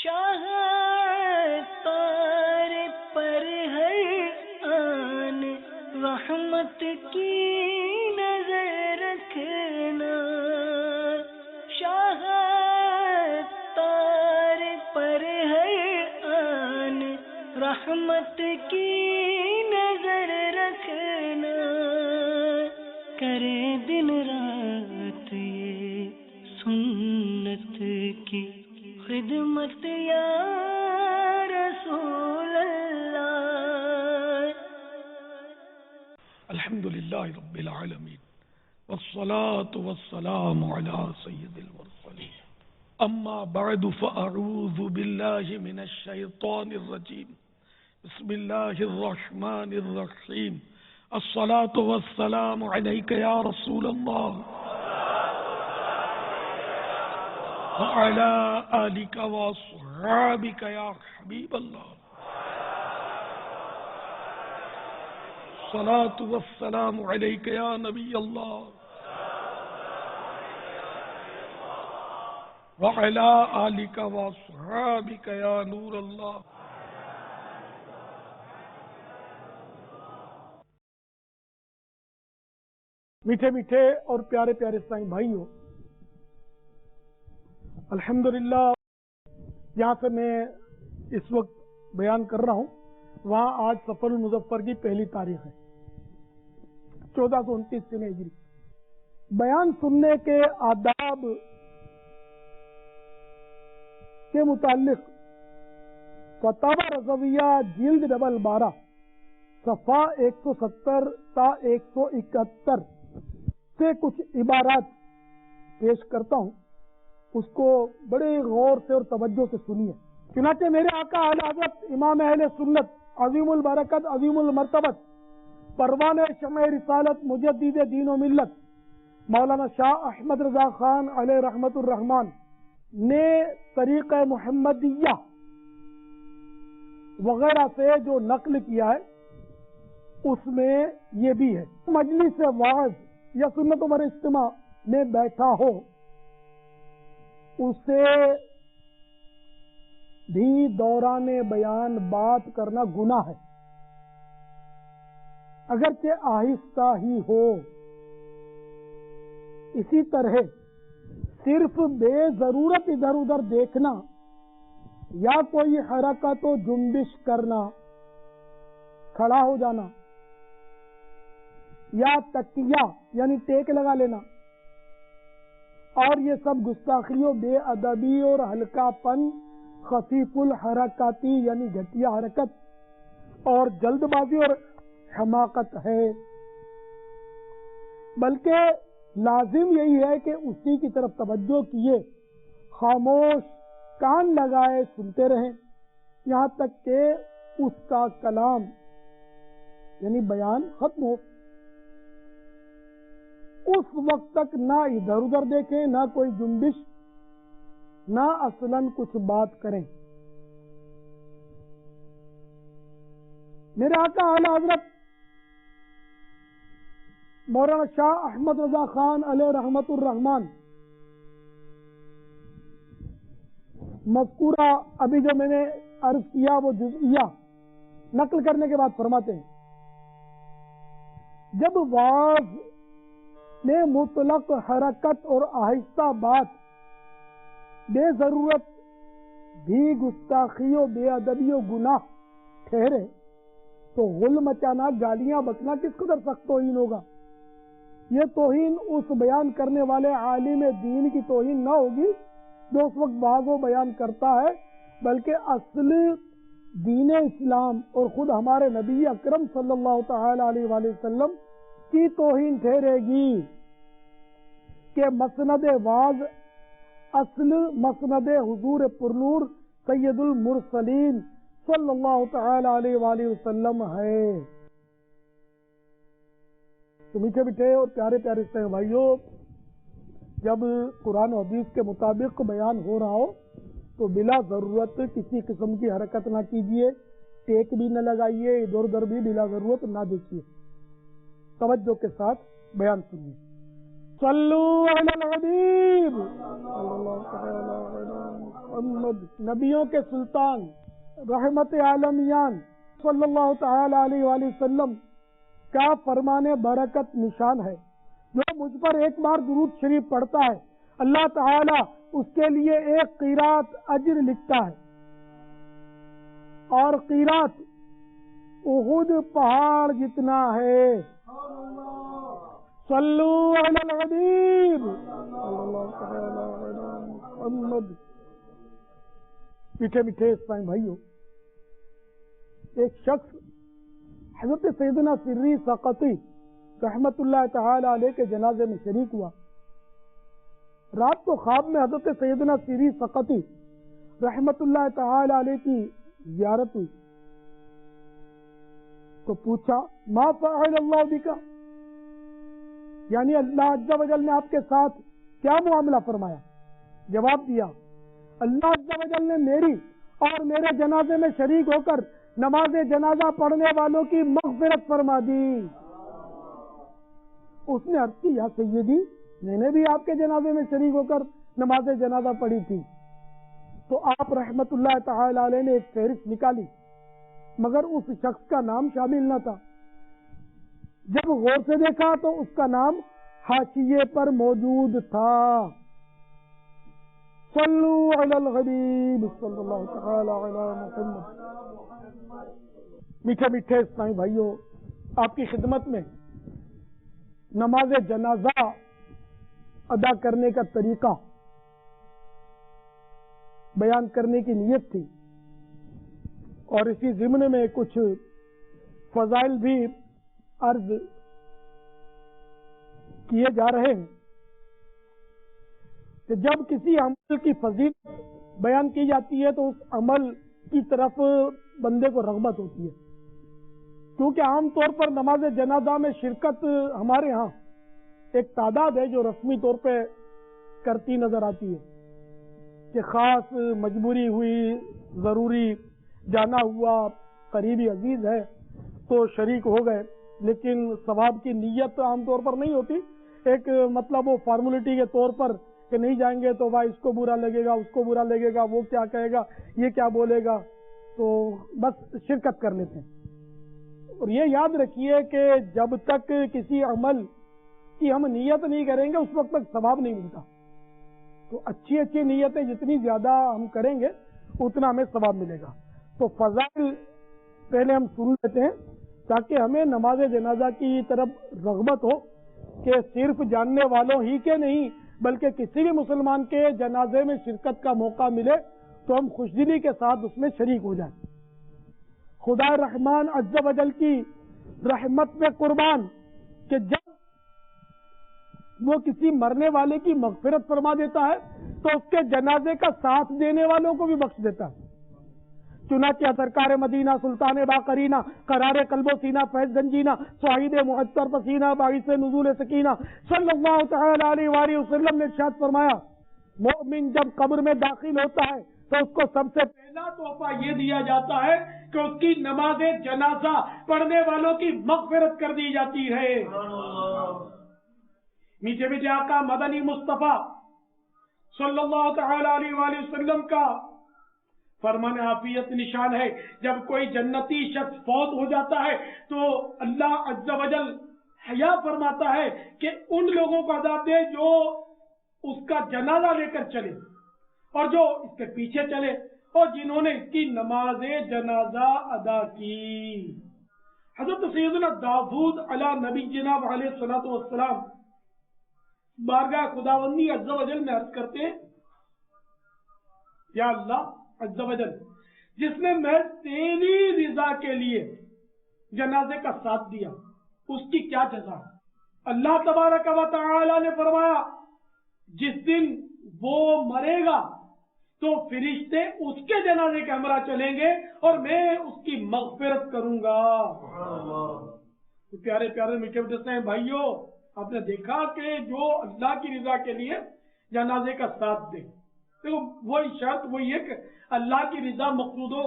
شاہ تار پر ہر آن رحمت کی نظر رکھنا، شاہ تار پر ہر آن رحمت کی نظر رکھنا، کرے دن رات یہ سنت کی خدمت یا رسول اللہ۔ الحمدللہ رب العالمین والصلاة والسلام علی سید المرسلین، اما بعد فاعوذ باللہ من الشیطان الرجیم، بسم اللہ الرحمن الرحیم، الصلاة والسلام علیک یا رسول اللہ وعلى آلك وصحابك يا حبيب الله، الصلاة والسلام عليك يا نبي الله وعلى آلك وصحابك يا نور الله۔ میٹھے میٹھے اور پیارے پیارے اسلامی بھائیوں، الحمدللہ جہاں سے میں اس وقت بیان کر رہا ہوں وہاں آج سفر المظفر کی پہلی تاریخ ہے، 1429 سے ہجری۔ بیان سننے کے آداب کے متعلق فتاوی رضویہ جلد ڈبل 12 صفحہ 170 تا 171 سے کچھ عبارات پیش کرتا ہوں، اس کو بڑے غور سے اور توجہ سے سنیے۔ چنانچہ میرے آقا اعلی حضرت امام اہل سنت عظیم البرکت عظیم المرتبت پروان شمع رسالت مجدد دین و ملت مولانا شاہ احمد رضا خان علیہ رحمت الرحمان نے طریقہ محمدیہ وغیرہ سے جو نقل کیا ہے اس میں یہ بھی ہے، مجلس واعظ یا سنت عمر اجتماع میں بیٹھا ہو اسے بھی دوران بیان بات کرنا گناہ ہے، اگرچہ آہستہ ہی ہو۔ اسی طرح صرف بے ضرورت ادھر ادھر دیکھنا یا کوئی حرکت و جنبش کرنا، کھڑا ہو جانا یا تکیہ یعنی ٹیک لگا لینا، اور یہ سب گستاخیوں، بے ادبی اور ہلکا پن، خفیف الحرکاتی یعنی گھٹیا حرکت اور جلد بازی اور حماقت ہے، بلکہ لازم یہی ہے کہ اسی کی طرف توجہ کیے خاموش کان لگائے سنتے رہیں یہاں تک کہ اس کا کلام یعنی بیان ختم ہو۔ اس وقت تک نہ ادھر ادھر دیکھیں، نہ کوئی جنبش، نہ اصلاً کچھ بات کریں۔ میرے آقا اعلی حضرت مولانا شاہ احمد رضا خان علیہ رحمت الرحمان مذکورہ ابھی جو میں نے عرض کیا وہ جزئیہ نقل کرنے کے بعد فرماتے ہیں، جب واعظ میں مطلق حرکت اور آہستہ بات بے ضرورت بھی گستاخی و بے ادبی و گناہ ٹھہرے تو غل مچانا، گالیاں بکنا کس قدر سخت توہین ہوگا۔ یہ توہین اس بیان کرنے والے عالم دین کی توہین نہ ہوگی جو اس وقت بعض و بیان کرتا ہے، بلکہ اصل دین اسلام اور خود ہمارے نبی اکرم صلی اللہ تعالی علیہ وآلہ وسلم کی توہین ٹھہرے گی کہ مسند واعظ اصل مسند حضور پرنور سید المرسلین صلی اللہ تعالی علیہ وآلہ وسلم ہے۔ تو میٹھے میٹھے اور پیارے پیارے سے بھائیوں، جب قرآن و حدیث کے مطابق بیان ہو رہا ہو تو بلا ضرورت کسی قسم کی حرکت نہ کیجیے، ٹیک بھی نہ لگائیے، ادھر ادھر بھی بلا ضرورت نہ دیکھیے، توجہ کے ساتھ بیان سنیے۔ صلو علی الحبیب صلی اللہ علیہ وسلم۔ محمد نبیوں کے سلطان رحمت عالمیان صلی اللہ تعالی علیہ وآلہ وسلم کا فرمان برکت نشان ہے. جو مجھ پر ایک بار درود شریف پڑھتا ہے اللہ تعالی اس کے لیے ایک قیرات اجر لکھتا ہے، اور قیرات احد پہاڑ جتنا ہے. صلو علی الحبیب صلی اللہ تعالی علی محمد. میٹھے میٹھے اسلام بھائیو، ایک شخص حضرت سیدنا سری سقطی رحمت اللہ تعالی علیہ کے جنازے میں شریک ہوا. رات کو خواب میں حضرت سیدنا سری سقطی رحمت اللہ تعالی علیہ کی زیارت ہوئی تو پوچھا ما فعل اللہ بکا، یعنی اللہ عز و جل نے آپ کے ساتھ کیا معاملہ فرمایا؟ جواب دیا اللہ عز و جل نے میری اور میرے جنازے میں شریک ہو کر نماز جنازہ پڑھنے والوں کی مغفرت فرما دی. اس نے عرض کی یا سیدی میں نے بھی آپ کے جنازے میں شریک ہو کر نماز جنازہ پڑھی تھی. تو آپ رحمت اللہ تعالی علیہ نے ایک فہرست نکالی مگر اس شخص کا نام شامل نہ تھا. جب غور سے دیکھا تو اس کا نام حاشیے پر موجود تھا. صلو علی الحبیب صلی اللہ تعالی علی محمد. میٹھے میٹھے اسلامی بھائیوں، آپ کی خدمت میں نماز جنازہ ادا کرنے کا طریقہ بیان کرنے کی نیت تھی، اور اسی ضمن میں کچھ فضائل بھی عرض کیے جا رہے ہیں کہ جب کسی عمل کی فضیلت بیان کی جاتی ہے تو اس عمل کی طرف بندے کو رغبت ہوتی ہے، کیونکہ عام طور پر نماز جنازہ میں شرکت ہمارے ہاں ایک تعداد ہے جو رسمی طور پہ کرتی نظر آتی ہے کہ خاص مجبوری ہوئی، ضروری جانا ہوا، قریبی عزیز ہے تو شریک ہو گئے، لیکن ثواب کی نیت عام طور پر نہیں ہوتی. ایک مطلب وہ فارمولیٹی کے طور پر کہ نہیں جائیں گے تو بھائی اس کو برا لگے گا، اس کو برا لگے گا، وہ کیا کہے گا، یہ کیا بولے گا، تو بس شرکت کر لیتے ہیں. اور یہ یاد رکھیے کہ جب تک کسی عمل کی ہم نیت نہیں کریں گے اس وقت تک ثواب نہیں ملتا. تو اچھی اچھی نیتیں جتنی زیادہ ہم کریں گے اتنا ہمیں ثواب ملے گا. تو فضائل پہلے ہم سن لیتے ہیں تاکہ ہمیں نماز جنازہ کی طرف رغبت ہو کہ صرف جاننے والوں ہی کے نہیں بلکہ کسی بھی مسلمان کے جنازے میں شرکت کا موقع ملے تو ہم خوشدلی کے ساتھ اس میں شریک ہو جائیں. خدا رحمان عز و جل کی رحمت میں قربان کہ جب وہ کسی مرنے والے کی مغفرت فرما دیتا ہے تو اس کے جنازے کا ساتھ دینے والوں کو بھی بخش دیتا ہے. چنانچہ سرکار مدینہ سلطان باقرینہ قرار قلب و سینہ فیض گنجینہ شاہد معطر پسینہ باعث نزول سکینہ صلی اللہ تعالی علیہ وآلہ وسلم نے ارشاد فرمایا مومن جب قبر میں داخل ہوتا ہے تو اس کو سب سے پہلا تحفہ یہ دیا جاتا ہے کہ اس کی نماز جنازہ پڑھنے والوں کی مغفرت کر دی جاتی ہے. میٹھے میٹھے آقا مدنی مصطفیٰ صلی اللہ تعالی علیہ وآلہ وسلم کا فرمان عافیت نشان ہے جب کوئی جنتی شخص فوت ہو جاتا ہے تو اللہ عز و جل حیا فرماتا ہے کہ ان لوگوں کو عذاب دے جو اس کا جنازہ لے کر چلے اور جو اس کے پیچھے چلے اور جنہوں نے اس کی نماز جنازہ ادا کی. حضرت سیدنا داؤد علی نبی جناب علیہ الصلوۃ والسلام بارگاہ خداوندی عز و جل میں عرض کرتے ہیں یا اللہ عز و جل جس نے محض تیری رضا کے لیے جنازے کا ساتھ دیا اس کی کیا جزا ہے؟ اللہ تبارک و تعالی نے فرمایا جس دن وہ مرے گا تو فرشتے اس کے جنازے کے ہمراہ چلیں گے اور میں اس کی مغفرت کروں گا. تو پیارے پیارے میٹھے میٹھے بھائیوں، آپ نے دیکھا کہ جو اللہ کی رضا کے لیے جنازے کا ساتھ دے تو وہی شرط وہی ہے کہ اللہ کی رضا مقصود ہو،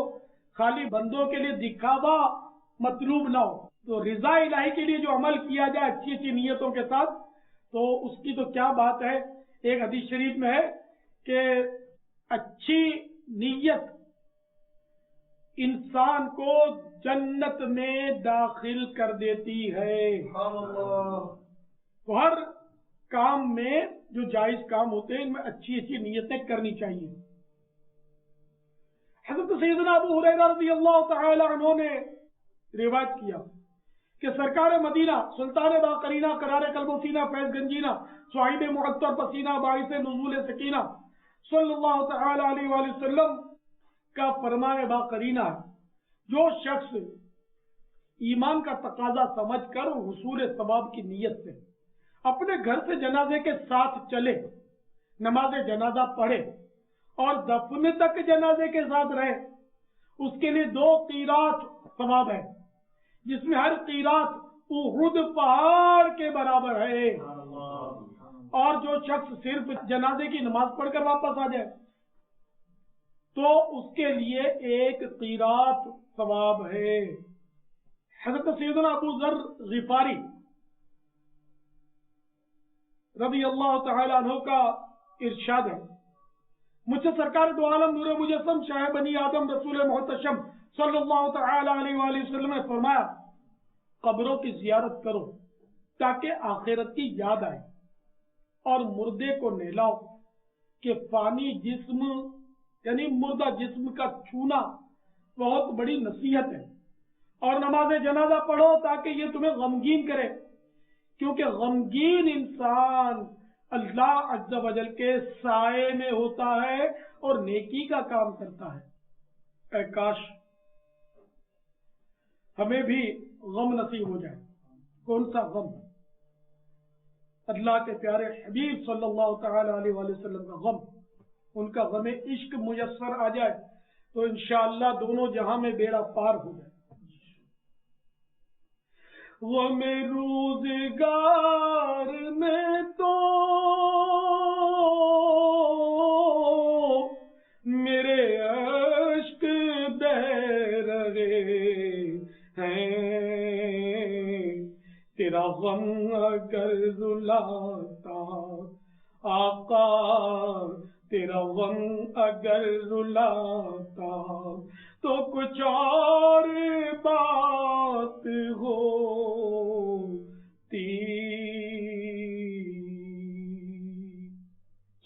خالی بندوں کے لیے دکھاوا مطلوب نہ ہو. تو رضا الہی کے لیے جو عمل کیا جائے اچھی اچھی نیتوں کے ساتھ تو اس کی تو کیا بات ہے. ایک حدیث شریف میں ہے کہ اچھی نیت انسان کو جنت میں داخل کر دیتی ہے. تو ہر کام میں جو جائز کام ہوتے ہیں ان میں اچھی اچھی نیتیں کرنی چاہیے. حضرت سیدنا ابو ہریرہ رضی اللہ تعالی عنہ نے روایت کیا کہ سرکار مدینہ سلطان باقرینہ قرار قلب و سینہ فیض گنجینہ صاحب معطر پسینہ باعث نزول سکینہ صلی اللہ تعالی علیہ وآلہ وسلم کا فرمان باقرینہ ہے جو شخص ایمان کا تقاضا سمجھ کر حصول ثواب کی نیت سے اپنے گھر سے جنازے کے ساتھ چلے، نماز جنازہ پڑھے اور دفن تک جنازے کے ساتھ رہے، اس کے لیے 2 قیراط ثواب ہے جس میں ہر قیراط احد پہاڑ کے برابر ہے. اور جو شخص صرف جنازے کی نماز پڑھ کر واپس آ جائے تو اس کے لیے 1 قیراط ثواب ہے. حضرت سیدنا ابو ذر غفاری رضی اللہ تعالی عنہ کا ارشاد ہے، مجھ سے سرکار دو عالم نور مجسم شاہ بنی آدم رسول محتشم صلی اللہ تعالی علیہ وآلہ وسلم نے فرمایا قبروں کی زیارت کرو تاکہ آخرت کی یاد آئے اور مردے کو نہلاؤ کہ فانی جسم یعنی مردہ جسم کا چھونا بہت بڑی نصیحت ہے، اور نماز جنازہ پڑھو تاکہ یہ تمہیں غمگین کرے کیونکہ غمگین انسان اللہ عز و جل کے سائے میں ہوتا ہے اور نیکی کا کام کرتا ہے. اے کاش ہمیں بھی غم نصیب ہو جائے. کون سا غم؟ اللہ کے پیارے حبیب صلی اللہ تعالی علیہ وآلہ وسلم کا غم. ان کا غم عشق میسر آ جائے تو انشاءاللہ دونوں جہاں میں بیڑا پار ہو جائے. غم روزگار میں تو میرے عشق بہ رہے ہیں، تیرا غم اگر رلاتا آقا، تیرا غم اگر رلاتا تو کچھ اور بات ہوتی.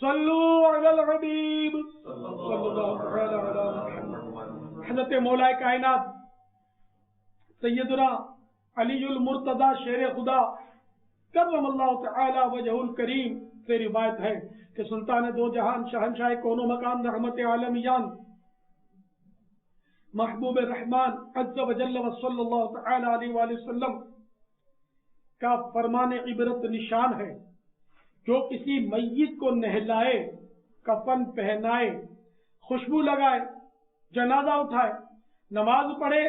صلو علی الحبیب صلی اللہ علیہ وسلم. حضرت مولا کائنات سیدنا علی المرتضی شیر خدا کرم اللہ تعالی وجہ الکریم سے روایت ہے کہ سلطان دو جہان شہنشاہ کون و مکان رحمت عالمیان محبوب رحمان عز و جل و صلی اللہ تعالی علیہ وآلہ وسلم کا فرمان عبرت نشان ہے جو کسی میت کو نہلائے، کفن پہنائے، خوشبو لگائے، جنازہ اٹھائے، نماز پڑھے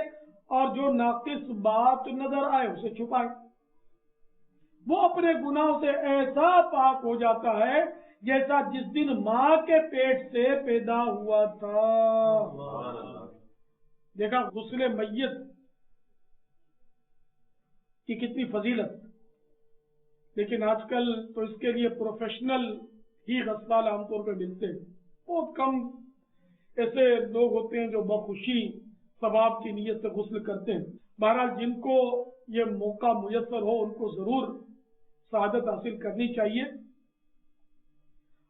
اور جو ناقص بات نظر آئے اسے چھپائے، وہ اپنے گناہوں سے ایسا پاک ہو جاتا ہے جیسا جس دن ماں کے پیٹ سے پیدا ہوا تھا. دیکھا غسل میت کی کتنی فضیلت. لیکن آج کل تو اس کے لیے پروفیشنل ہی غسال عام طور پہ ملتے ہیں. بہت کم ایسے لوگ ہوتے ہیں جو بخوشی ثواب کی نیت سے غسل کرتے ہیں. بہرحال جن کو یہ موقع میسر ہو ان کو ضرور سعادت حاصل کرنی چاہیے.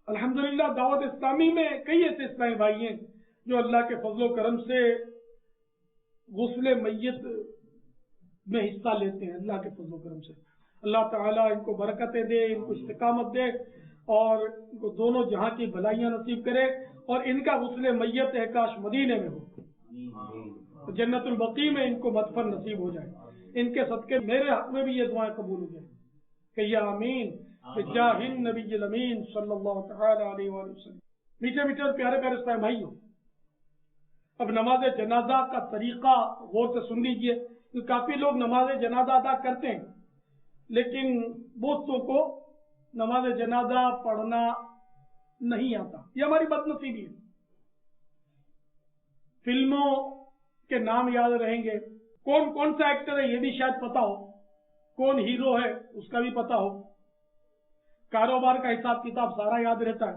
الحمدللہ دعوت اسلامی میں کئی ایسے اسلامی بھائی ہیں جو اللہ کے فضل و کرم سے غسل میت میں حصہ لیتے ہیں. اللہ کے فضل و کرم سے اللہ تعالیٰ ان کو برکتیں دے، ان کو استقامت دے اور ان کو دونوں جہاں کی بھلائیاں نصیب کرے، اور ان کا غسل میت ہے کاش مدینے میں ہو، جنت البقیع میں ان کو مدفن نصیب ہو جائے. ان کے صدقے میرے حق میں بھی یہ دعائیں قبول ہو جائیں کہ یا آمین بجاہ النبی الامین صلی اللہ تعالی علیہ وآلہ وسلم. میٹھے میٹھے اور پیارے پیارے اسلام بھائیوں، اب نماز جنازہ کا طریقہ غور سے سن لیجئے. کافی لوگ نماز جنازہ ادا کرتے ہیں لیکن بہتوں کو نماز جنازہ پڑھنا نہیں آتا. یہ ہماری بدنصیبی ہے. فلموں کے نام یاد رہیں گے، کون کون سا ایکٹر ہے یہ بھی شاید پتا ہو، کون ہیرو ہے اس کا بھی پتا ہو، کاروبار کا حساب کتاب سارا یاد رہتا ہے.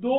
2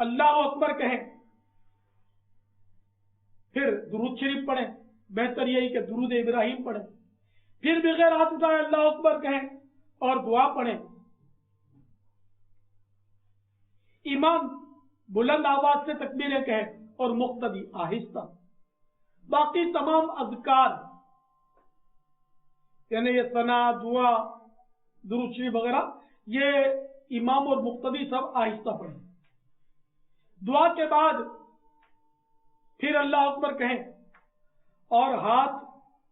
اللہ اکبر کہیں، پھر درود شریف پڑھیں، بہتر یہی کہ درود ابراہیم پڑھیں، پھر بغیر ہاتھ اٹھائے اللہ اکبر کہیں اور دعا پڑھیں۔ امام بلند آواز سے تکبیریں کہیں اور مقتدی آہستہ۔ باقی تمام اذکار یعنی یہ ثنا، دعا، درود شریف وغیرہ، یہ امام اور مقتدی سب آہستہ پڑھیں۔ دعا کے بعد پھر اللہ اکبر کہیں اور ہاتھ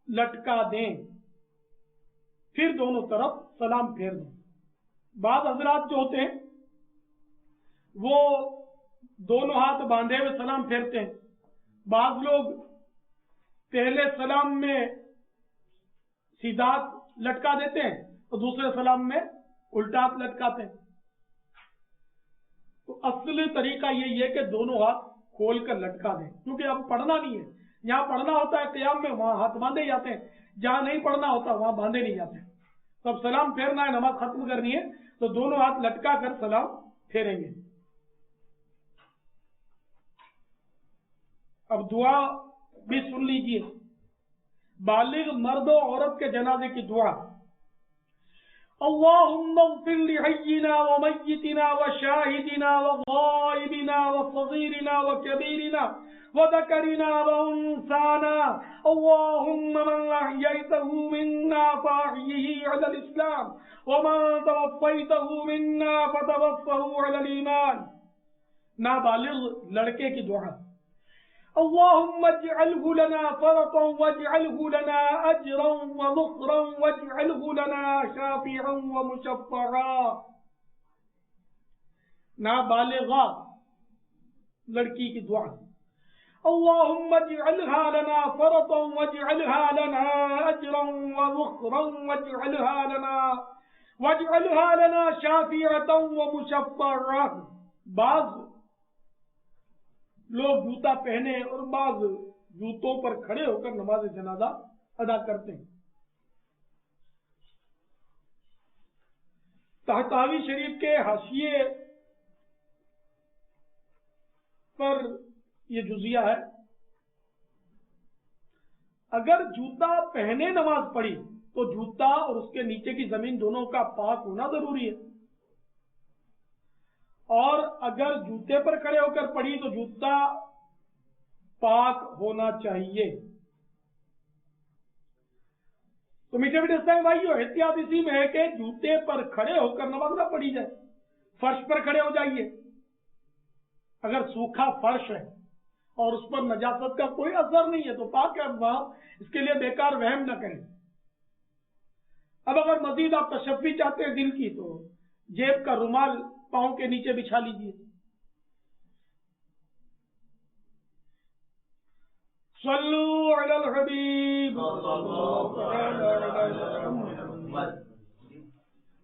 لٹکا دیں، پھر دونوں طرف سلام پھیر دیں۔ بعض حضرات جو ہوتے ہیں وہ دونوں ہاتھ باندھے ہوئے سلام پھیرتے ہیں، بعض لوگ پہلے سلام میں سیدھا لٹکا دیتے ہیں اور دوسرے سلام میں الٹا لٹکاتے ہیں۔ تو اصل طریقہ یہی ہے کہ دونوں ہاتھ کھول کر لٹکا دیں، کیونکہ اب پڑھنا نہیں ہے۔ جہاں پڑھنا ہوتا ہے قیام میں وہاں ہاتھ باندھے جاتے ہیں، جہاں نہیں پڑھنا ہوتا وہاں باندھے نہیں جاتے۔ تو اب سلام پھیرنا ہے، نماز ختم کرنی ہے، تو دونوں ہاتھ لٹکا کر سلام پھیریں گے۔ اب دعا بھی سن لیجئے۔ بالغ مرد و عورت کے جنازے کی دعا: اللهم اغفر لحينا وميتنا وشاهدنا وغائبنا وصغيرنا وكبيرنا وذكرنا وانثانا، اللهم من احييته منا فاحيه على الاسلام ومن توفيته منا فتوفه على الايمان۔ نابالغ لڑکے کی دعا: اللهم اجعله لنا فرطا واجعله لنا اجرا وذخرا واجعله لنا شافعا ومشفعا۔ نابالغہ لڑکی کی دعا: اللهم اجعلها لنا فرطا واجعلها لنا اجرا وذخرا واجعلها لنا شافعا ومشفعا۔ بعض لوگ جوتا پہنے اور بعض جوتوں پر کھڑے ہو کر نماز جنازہ ادا کرتے ہیں۔ طحطاوی شریف کے حاشیے پر یہ جزیہ ہے، اگر جوتا پہنے نماز پڑھی تو جوتا اور اس کے نیچے کی زمین دونوں کا پاک ہونا ضروری ہے، اور اگر جوتے پر کھڑے ہو کر پڑھی تو جوتا پاک ہونا چاہیے۔ تو میٹھے میٹھے اسلام بھائیو، احتیاط اسی میں ہے کہ جوتے پر کھڑے ہو کر نماز نہ پڑھی جائے، فرش پر کھڑے ہو جائیے۔ اگر سوکھا فرش ہے اور اس پر نجاست کا کوئی اثر نہیں ہے تو پاک ہے، وہاں اس کے لیے بیکار وہم نہ کریں۔ اب اگر مزید آپ تشفی چاہتے ہیں دل کی تو جیب کا رومال پاؤں کے نیچے بچھا لیجیے۔ صلو علی الحبیب۔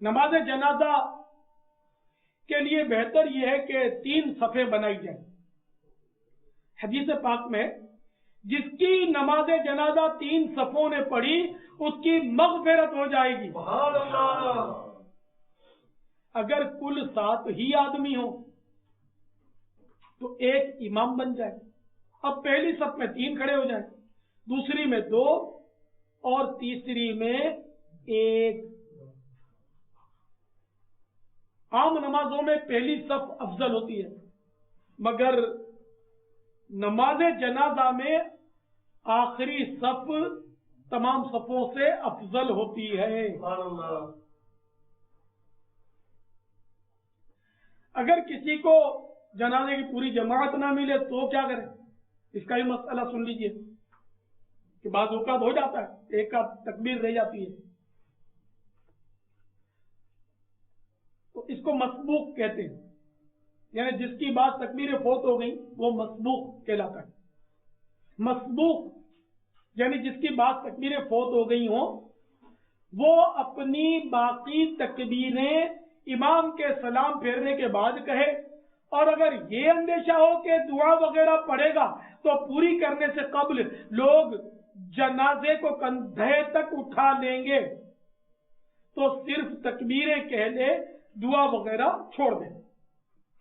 نماز جنازہ کے لیے بہتر یہ ہے کہ 3 صفیں بنائی جائیں۔ حدیث پاک میں جس کی نماز جنازہ 3 صفوں نے پڑھی اس کی مغفرت ہو جائے گی۔ اگر کل 7 ہی آدمی ہو تو ایک امام بن جائے۔ اب پہلی صف میں 3 کھڑے ہو جائیں، دوسری میں 2 اور تیسری میں 1۔ عام نمازوں میں پہلی صف افضل ہوتی ہے، مگر نماز جنازہ میں آخری صف تمام صفوں سے افضل ہوتی ہے۔ اگر کسی کو جنازے کی پوری جماعت نہ ملے تو کیا کریں؟ اس کا ہی مسئلہ سن لیجئے کہ بعض اوقات ہو جاتا ہے، ایک کا تکبیر رہ جاتی ہے، تو اس کو مسبوق کہتے ہیں، یعنی جس کی بات تکبیر فوت ہو گئی وہ مسبوق کہلاتا ہے۔ مسبوق یعنی جس کی بات تکبیر فوت ہو گئی ہوں وہ اپنی باقی تکبیریں امام کے سلام پھیرنے کے بعد کہے، اور اگر یہ اندیشہ ہو کہ دعا وغیرہ پڑھے گا تو پوری کرنے سے قبل لوگ جنازے کو کندھے تک اٹھا لیں گے تو صرف تکبیریں کہہ لے، دعا وغیرہ چھوڑ دیں۔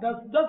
10-10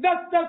10-10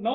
9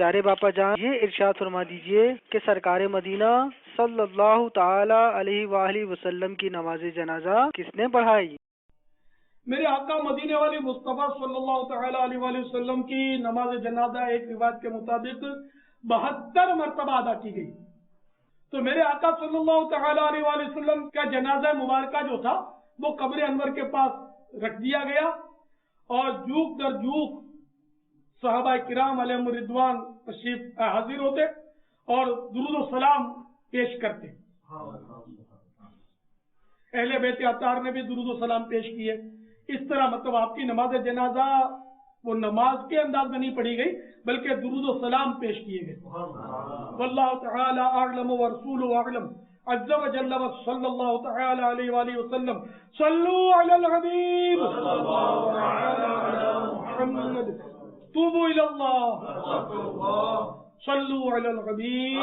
پیارے باپا جان یہ ارشاد فرما دیجئے کہ سرکار مدینہ صلی اللہ تعالی علیہ وآلہ وسلم کی نماز جنازہ کس نے پڑھائی؟ میرے آقا مدینے والی مصطفیٰ صلی اللہ تعالی علیہ وآلہ وسلم کی نماز جنازہ ایک روایت کے مطابق 72 مرتبہ ادا کی گئی. تو میرے آقا صلی اللہ تعالی علیہ وآلہ وسلم کا جنازہ مبارکہ جو تھا وہ قبر انور کے پاس رکھ دیا گیا اور جوک در جوک صحابہ کرام علیہم رضوان تشریف حاضر ہوتے اور درود و سلام پیش کرتے. اہل بیت اطہار نے بھی درود و سلام پیش کیے. اس طرح مطلب آپ کی نماز جنازہ وہ نماز کے انداز میں نہیں پڑھی گئی بلکہ درود و سلام پیش کیے گئے. واللہ تعالی اعلم ورسولہ اعلم عز و جل صلی اللہ تعالی علیہ وآلہ وسلم صلو علی الحبیب محمد توبوا الی اللہ صلو علی الحبیب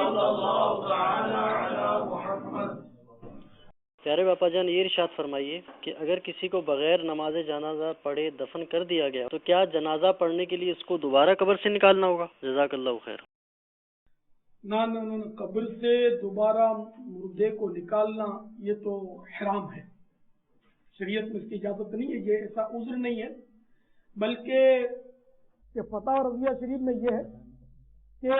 پیارے باپا جان یہ ارشاد فرمائیے کہ اگر کسی کو بغیر نماز جنازہ پڑھے دفن کر دیا گیا تو کیا جنازہ پڑھنے کے لیے اس کو دوبارہ قبر سے نکالنا ہوگا؟ جزاک اللہ خیر. نہ قبر سے دوبارہ مردے کو نکالنا یہ تو حرام ہے. شریعت میں اس کی اجازت نہیں ہے. یہ ایسا عذر نہیں ہے بلکہ کہ فتح رضویہ شریف میں یہ ہے کہ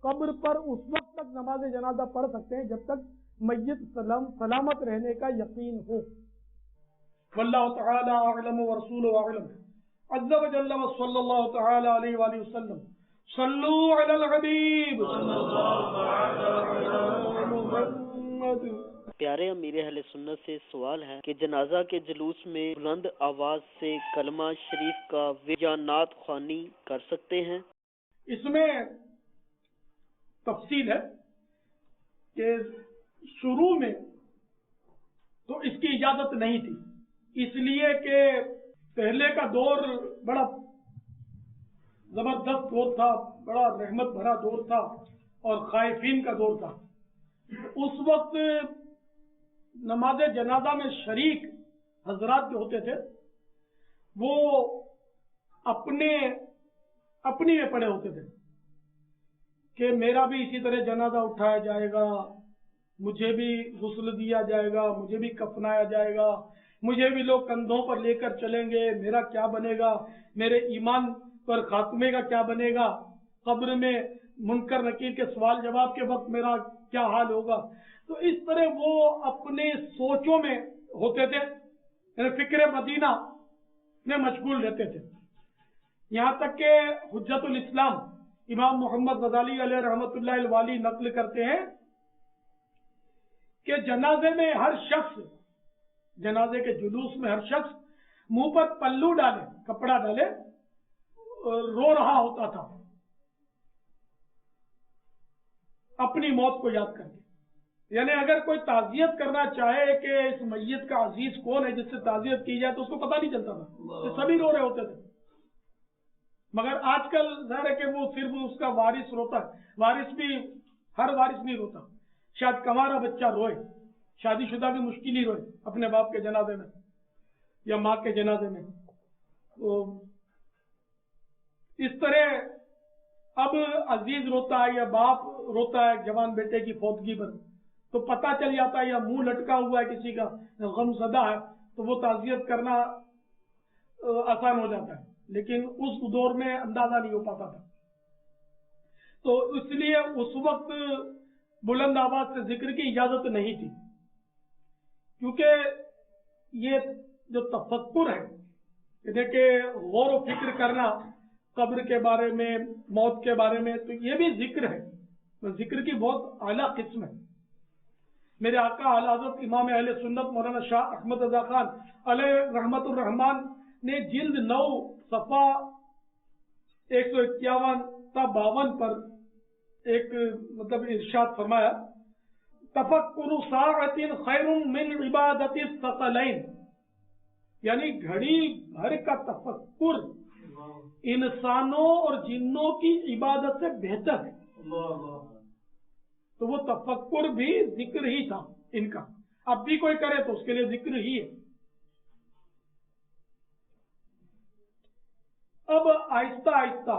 قبر پر اس وقت تک نماز جنازہ پڑھ سکتے ہیں جب تک میت سلامت رہنے کا یقین ہو. واللہ تعالی اعلم ورسولہ اعلم عز و جل صلی اللہ تعالی علیہ وآلہ وسلم صلو علی الحبیب. پیارے امیر اہل سنت سے سوال ہے کہ جنازہ کے جلوس میں بلند آواز سے کلمہ شریف کا یا نعت خوانی کر سکتے ہیں؟ اس میں تفصیل ہے کہ شروع میں تو اس کی اجازت نہیں تھی اس لیے کہ پہلے کا دور بڑا زبردست دور تھا, بڑا رحمت بھرا دور تھا اور خائفین کا دور تھا. اس وقت نماز جنازہ میں شریک حضرات جو ہوتے تھے وہ اپنی میں پڑے ہوتے تھے کہ میرا بھی اسی طرح جنازہ اٹھایا جائے گا, مجھے بھی غسل دیا جائے گا, مجھے بھی کفنایا جائے گا, مجھے بھی لوگ کندھوں پر لے کر چلیں گے, میرا کیا بنے گا, میرے ایمان پر خاتمے کا کیا بنے گا, قبر میں منکر نکیر کے سوال جواب کے وقت میرا کیا حال ہوگا. تو اس طرح وہ اپنے سوچوں میں ہوتے تھے, یعنی فکر مدینہ میں مشغول رہتے تھے. یہاں تک کہ حجت الاسلام امام محمد غزالی علیہ رحمۃ اللہ الوالی نقل کرتے ہیں کہ جنازے میں ہر شخص, جنازے کے جلوس میں ہر شخص منہ پر پلو ڈالے, کپڑا ڈالے, رو رہا ہوتا تھا اپنی موت کو یاد کر کے. یعنی اگر کوئی تعزیت کرنا چاہے کہ اس میت کا عزیز کون ہے جس سے تعزیت کی جائے تو اس کو پتہ نہیں چلتا تھا, سبھی رو رہے ہوتے تھے. مگر آج کل ظاہر ہے کہ وہ صرف اس کا وارث روتا ہے, وارث بھی ہر وارث نہیں روتا, شاید کمارا بچہ روئے, شادی شدہ بھی مشکل ہی روئے اپنے باپ کے جنازے میں یا ماں کے جنازے میں. تو اس طرح اب عزیز روتا ہے یا باپ روتا ہے جوان بیٹے کی فوتگی پر تو پتہ چل جاتا ہے, یا منہ لٹکا ہوا ہے کسی کا غم زدہ ہے تو وہ تعزیت کرنا آسان ہو جاتا ہے, لیکن اس دور میں اندازہ نہیں ہو پاتا تھا. تو اس لیے اس وقت بلند آواز سے ذکر کی اجازت نہیں تھی, کیونکہ یہ جو تفکر ہے یعنی کہ غور و فکر کرنا قبر کے بارے میں, موت کے بارے میں, تو یہ بھی ذکر ہے, ذکر کی بہت اعلیٰ قسم ہے. میرے آقا اعلی حضرت امام اہل سنت مولانا شاہ احمد رضا خان علیہ رحمت الرحمان نے جلد 9 صفحہ 151 تا 52 پر ایک مطلب ارشاد فرمایا, تفکر ساعت خیر من عبادت الثقلین, یعنی گھڑی بھر کا تفکر انسانوں اور جنوں کی عبادت سے بہتر ہے. تو وہ تفکر بھی ذکر ہی تھا ان کا, اب بھی کوئی کرے تو اس کے لیے ذکر ہی ہے. اب آہستہ آہستہ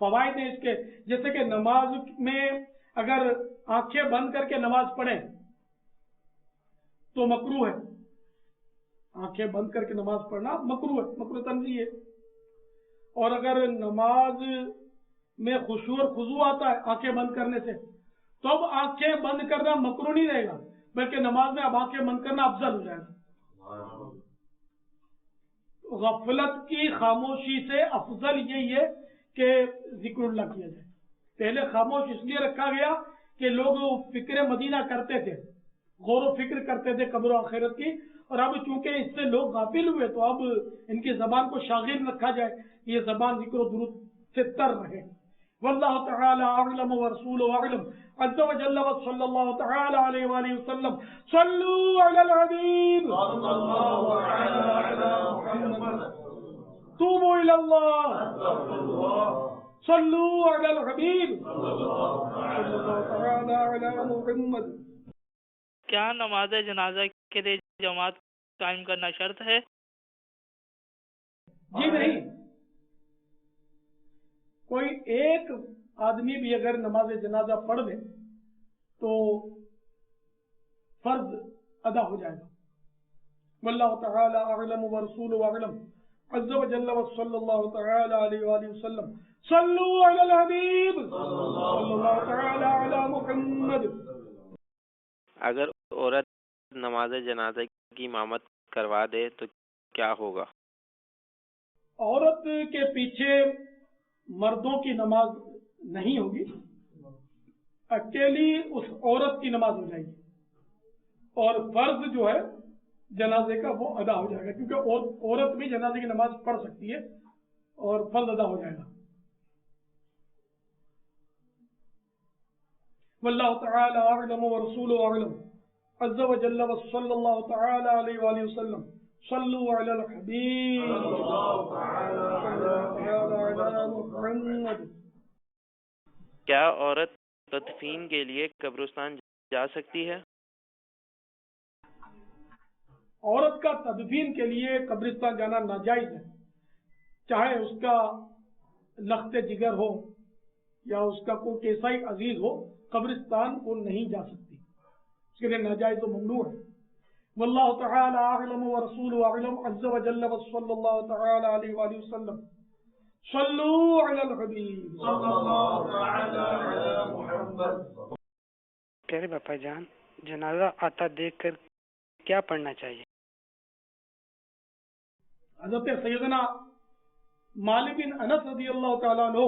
فوائد ہیں اس کے، جیسے کہ نماز میں اگر آنکھیں بند کر کے نماز پڑھیں تو مکروہ ہے، آنکھیں بند کر کے نماز پڑھنا مکروہ ہے، مکروہ تنزیہ ہے۔ اور اگر نماز میں خشوع اور خضوع آتا ہے آنکھیں بند کرنے سے، تو اب آنکھیں بند کرنا مکروہ نہیں رہے گا، بلکہ نماز میں اب آنکھیں بند کرنا افضل ہو جائے گا۔ غفلت کی خاموشی سے افضل یہی ہے کہ ذکر اللہ کیا جائے۔ پہلے خاموش اس لیے رکھا گیا کہ لوگ فکر مدینہ کرتے تھے، غور و فکر کرتے تھے قبر و آخرت کی، اور اب چونکہ اس سے لوگ غافل ہوئے تو اب ان کی زبان کو شاغل رکھا جائے، یہ زبان ذکر و درود سے تر رہے۔ واللہ تعالی اعلم ورسولہ اعلم عز وجل وصلی اللہ تعالی علیہ وآلہ وسلم صلوا علی الحبیب صلی اللہ علی محمد توبوا الی اللہ صلوا علی الحبیب صلی اللہ تعالی علی محمد۔ کیا نماز جنازہ کے لیے جماعت قائم کرنا شرط ہے؟ جی نہیں، کوئی ایک آدمی بھی اگر نماز جنازہ پڑھ لے تو فرض ادا ہو جائے گا۔ واللہ تعالی اعلم ورسولہ اعلم عز وجل وصلی اللہ تعالی علیہ وآلہ وسلم صلوا علی الحبیب صلی اللہ تعالی علی محمد۔ اگر عورت نماز جنازہ کی امامت کروا دے تو کیا ہوگا؟ عورت کے پیچھے مردوں کی نماز نہیں ہوگی، اکیلی اس عورت کی نماز ہو جائے گی، اور فرض جو ہے جنازے کا وہ ادا ہو جائے گا، کیونکہ عورت بھی جنازے کی نماز پڑھ سکتی ہے اور فرض ادا ہو جائے گا۔ واللہ تعالی اعلم ورسولہ اعلم عز وجل وصلی اللہ تعالی علیہ وآلہ وسلم صلوا علی الحبیب کیا عورت تدفین کے لیے قبرستان جا سکتی ہے؟ عورت کا تدفین کے لیے قبرستان جانا ناجائز ہے، چاہے اس کا لخت جگر ہو یا اس کا کوئی کیسائی عزیز ہو، قبرستان وہ نہیں جا سکتی، اس کے لیے ناجائز و ممنوع ہے۔ واللہ تعالی اعلم ورسولہ اعلم عز وجل وصلی اللہ تعالی علیہ وآلہ وسلم صلوا علی الحبیب صلی اللہ تعالی علی محمد۔ پیارے باپا جان، جنازہ آتا دیکھ کر کیا پڑھنا چاہیے؟ حضرت سیدنا مالک بن انس رضی اللہ تعالیٰ عنہ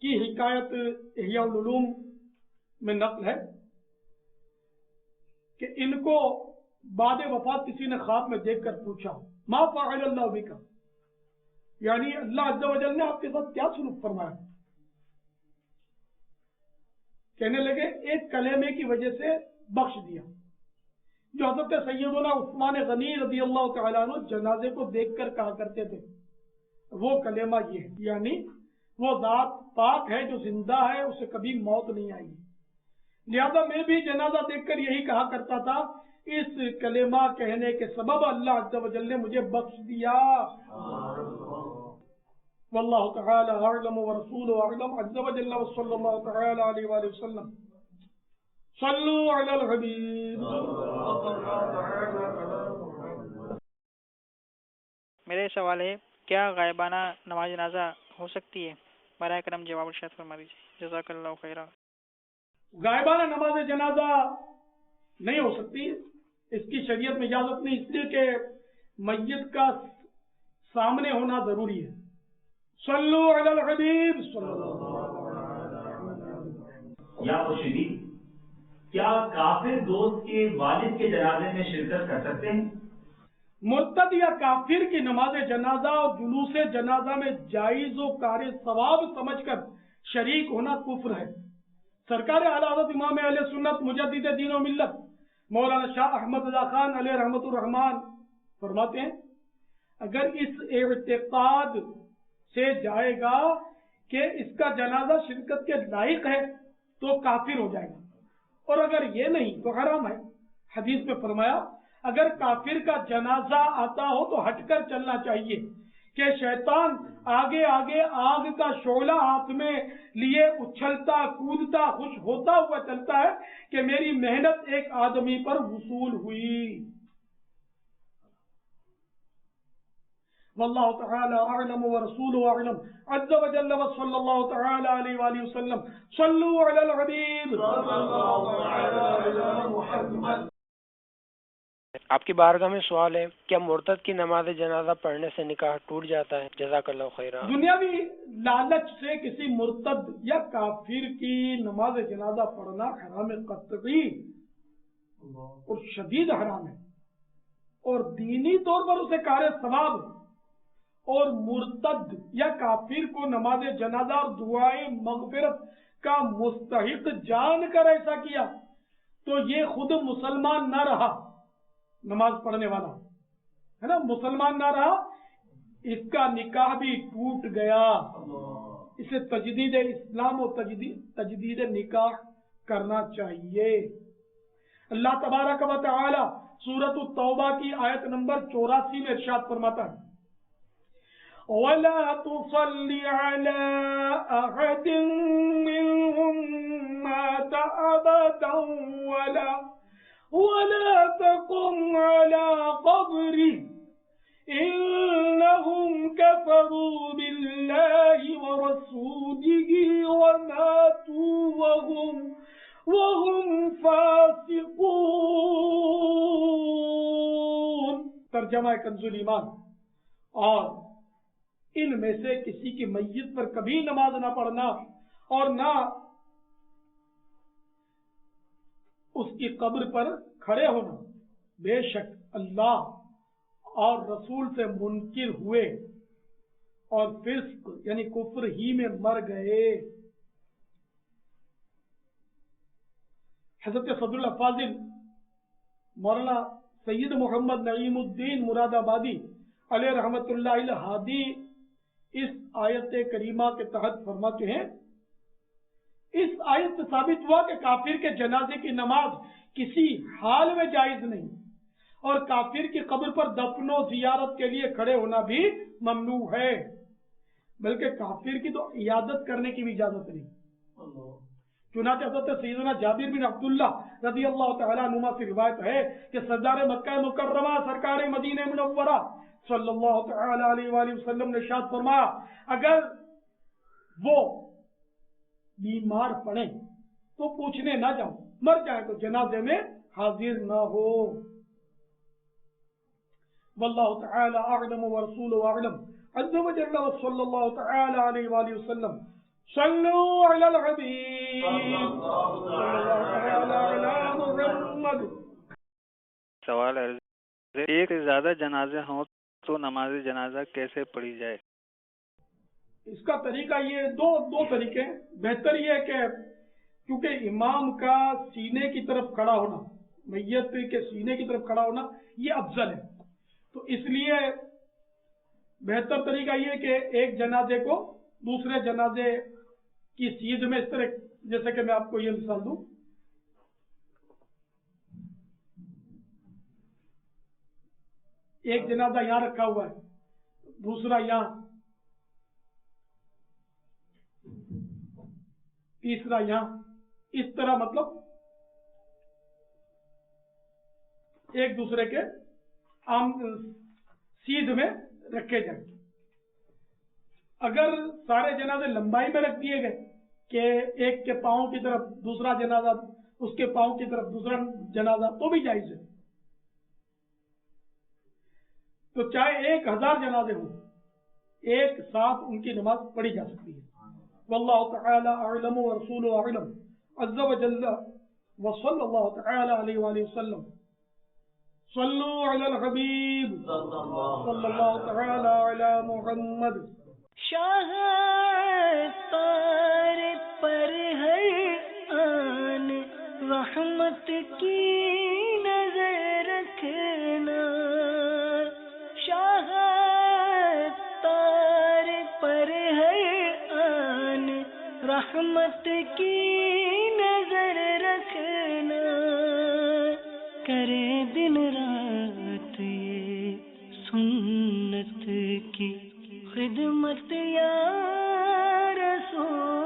کی حکایت احیاء العلوم میں نقل ہے کہ ان کو بعد وفات کسی نے خواب میں دیکھ کر پوچھا ما فعل اللہ بک، یعنی اللہ عز و جل نے آپ کے ساتھ کیا سلوک فرمایا؟ کہنے لگے ایک کلمے کی وجہ سے بخش دیا، جو حضرت سیدنا عثمان غنی رضی اللہ تعالیٰ عنہ جنازے کو دیکھ کر کہا کرتے تھے، وہ کلمہ یہ ہے، یعنی وہ ذات پاک ہے جو زندہ ہے، اسے کبھی موت نہیں آئی، لہذا میں بھی جنازہ دیکھ کر یہی کہا کرتا تھا، اس کلمہ کہنے کے سبب اللہ عز و جل نے مجھے بخش دیا۔ واللہ تعالی اعلم ورسولہ اعلم عز و جل وصلی اللہ تعالی علیہ وآلہ وسلم صلوا علی الحبیب۔ میرے سوال ہے، کیا غائبانہ نماز جنازہ ہو سکتی ہے؟ براہ کرم جواب ارشاد فرما دیجیے، جزاک اللہ خیرا۔ غائبانہ نماز جنازہ نہیں ہو سکتی، اس کی شریعت میں اجازت نہیں، اس لیے کہ میت کا سامنے ہونا ضروری ہے۔ صلو علی الحبیب صلی اللہ علیہ وسلم۔ یا شدید، کیا کافر دوست کے والد کے جنازے میں شرکت کر سکتے ہیں؟ مرتد یا کافر کی نماز جنازہ اور جلوس جنازہ میں جائز و کار ثواب سمجھ کر شریک ہونا کفر ہے۔ سرکار اعلی حضرت امام اہل سنت مجدد دین و ملت مولانا شاہ احمد رضا خان علیہ رحمت الرحمان فرماتے ہیں، اگر اس اعتقاد سے جائے گا کہ اس کا جنازہ شرکت کے لائق ہے تو کافر ہو جائے گا، اور اگر یہ نہیں تو حرام ہے۔ حدیث میں فرمایا اگر کافر کا جنازہ آتا ہو تو ہٹ کر چلنا چاہیے، کہ شیطان آگے آگے آگ کا شعلہ ہاتھ میں لیے اچھلتا کودتا خوش ہوتا ہوا چلتا ہے کہ میری محنت ایک آدمی پر وصول ہوئی. واللہ تعالی اعلم ورسولہ اعلم عز وجل وصلی اللہ تعالی علیہ وآلہ وسلم. صلوا علی الحبیب صلی اللہ علی محمد. آپ کی بارگاہ میں سوال ہے، کیا مرتد کی نماز جنازہ پڑھنے سے نکاح ٹوٹ جاتا ہے؟ جزاک اللہ خیرہ. دنیاوی لالچ سے کسی مرتد یا کافر کی نماز جنازہ پڑھنا حرام قطعی اور شدید حرام ہے، اور دینی طور پر اسے کار ثواب، اور مرتد یا کافر کو نماز جنازہ اور دعائے مغفرت کا مستحق جان کر ایسا کیا تو یہ خود مسلمان نہ رہا، نماز پڑھنے والا ہے نا، مسلمان نہ رہا، اس کا نکاح بھی ٹوٹ گیا. اسے تجدید اسلام و تجدید نکاح کرنا چاہیے. اللہ تبارک و تعالی سورۃ التوبہ کی آیت نمبر 84 میں ارشاد فرماتا ہے، وَلَا تُصَلِّ عَلَىٰ أَحَدٍ مِّنْهُمْ مَاتَ أَبَدًا وَلَا تَقُمْ عَلَىٰ قَبْرِهِ إِنَّهُمْ كَفَرُوا بِاللَّهِ وَرَسُولِهِ وَمَاتُوا وَهُمْ فَاسِقُونَ. ترجمہ کنز الایمان. اور ان میں سے کسی کی میت پر کبھی نماز نہ پڑھنا اور نہ اس کی قبر پر کھڑے ہونا، بے شک اللہ اور رسول سے منکر ہوئے اور فسق یعنی کفر ہی میں مر گئے. حضرت صدر الافاضل مولانا سید محمد نعیم الدین مراد آبادی علیہ رحمت اللہ الہادی اس آیت کریمہ کے تحت فرماتے ہیں، اس آیت سے ثابت ہوا کہ کافر کے جنازے کی نماز کسی حال میں جائز نہیں، اور کافر کی قبر پر دفن و زیارت کے لیے کھڑے ہونا بھی ممنوع ہے، بلکہ کافر کی تو عیادت کرنے کی بھی اجازت نہیں. چنانچہ حضرت سیدنا جابر بن عبداللہ رضی اللہ تعالیٰ عنہما سے روایت ہے کہ سردار مکہ مکرمہ سرکار مدینہ منورہ صلی اللہ تعالی علیہ وآلہ وسلم نے ارشاد فرمایا، اگر وہ بیمار پڑے تو پوچھنے نہ جاؤ، مر جائے تو جنازے میں حاضر نہ ہو. واللہ تعالی اعلم ورسولہ اعلم عز وجل وصلی اللہ تعالی علیہ وآلہ وسلم. صلوا علی الحبیب صلی اللہ علی محمد. سوال ہے، ایک سے زیادہ جنازے ہوں تو نماز جنازہ کیسے پڑھی جائے؟ اس کا طریقہ یہ دو طریقے. بہتر یہ ہے کہ کیونکہ امام کا سینے کی طرف کھڑا ہونا، میت کے سینے کی طرف کھڑا ہونا یہ افضل ہے، تو اس لیے بہتر طریقہ یہ ہے کہ ایک جنازے کو دوسرے جنازے کی سیدھ میں، اس طرح جیسے کہ میں آپ کو یہ مثال دوں، ایک جنازہ یہاں رکھا ہوا ہے، دوسرا یہاں، تیسرا یہاں، اس طرح مطلب ایک دوسرے کے سیدھ میں رکھے جائیں. اگر سارے جنازے لمبائی میں رکھ دیے گئے کہ ایک کے پاؤں کی طرف دوسرا جنازہ، اس کے پاؤں کی طرف دوسرا جنازہ، تو بھی جائز ہے. تو چاہے 1000 جنازے ہوں، ایک ساتھ ان کی نماز پڑھی جا سکتی ہے. واللہ تعالی اعلم ورسولہ اعلم عز وجل وصلی اللہ تعالی علیہ وآلہ وسلم. صلوا علی الحبیب صلی اللہ تعالی علی محمد. شاہ تار پر ہر آن رحمت کی نظر رکھنا، شاہ تار پر ہر آن رحمت کی نظر رکھنا، کرے دن رات یہ سنت کی خدمت یا رسول